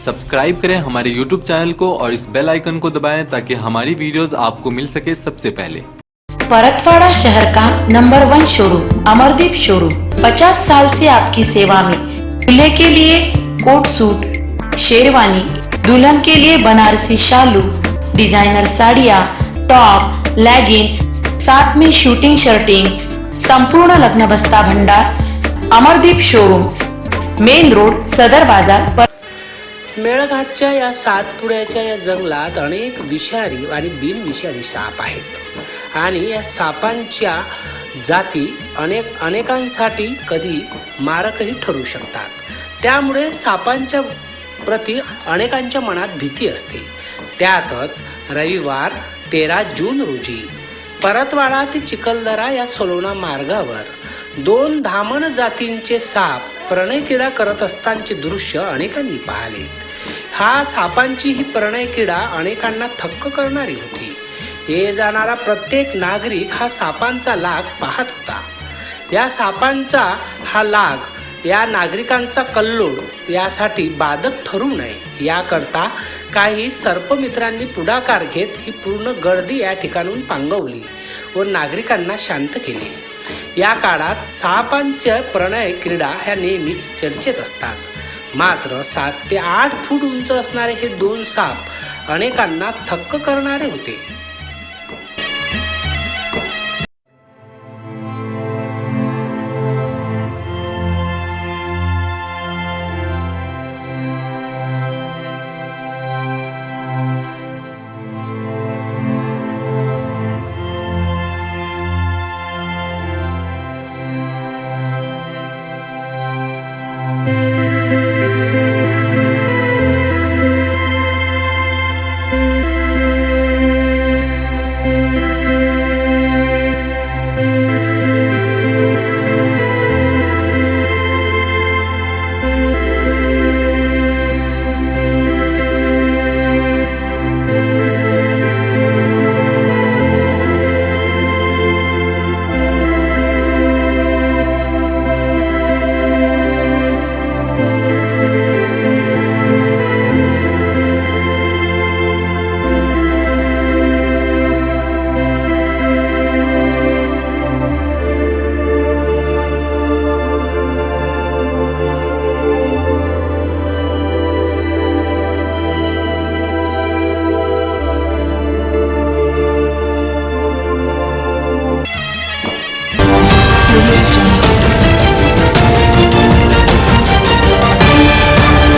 Subscribe करें हमारे YouTube channel को और इस बेल आइकन को दबाएं ताकि हमारी वीडियोस आपको मिल सके सबसे पहले। परतवाड़ा शहर का नंबर 1 शोरूम अमरदीप शोरूम 50 साल से आपकी सेवा में। दूल्हे के लिए कोट सूट, शेरवानी, दुल्हन के लिए बनारसी शालू, डिजाइनर साड़ियाँ, टॉप, लेगिंग, साथ में शूटिंग शर्टिंग, संपूर्ण लग्न बस्ता भंडार, अमरदीप शोरूम, मेन रोड, सदर बाजार। मेळघाटच्या या सातपुड्याच्या या जंगलात अनेक विषारी आणि बिनविषारी साप आहेत आणि या सापांच्या जाती अनेकांसाठी कधी मारकही ठरू शकतात. त्यामुळे सापांच्या प्रति अनेकांच्या मनात भीती असते. त्यातच रविवार 13 जून रोजी परतवाडा ते चिखलदरा या सोलोना मार्गावर 2 धामण जातींचे साप प्रणय क्रीडा करत असतानाचे दृश्य अनेकांनी पाहिले. हा सापांची ही प्रणय क्रीडा अनेकांना थक्क करणारी होती. ये जाणारा प्रत्येक नागरिक हा सापांचा लाग पाहत होता. या सापांचा हा लाग या नागरिकांचा कल्लोळ यासाठी बाधक ठरू नये याकरता काही सर्पमित्रांनी पुढाकार घेत ही पूर्ण गर्दी या ठिकाणून पांगवली व नागरिकांना शांत केले. या काळात सापांच्या प्रणय क्रीडा ह्या नेहमीच चर्चेत असतात. मात्र 7 ते 8 फूट उंच असणारे हे 2 साप अनेकांना थक्क करणारे होते.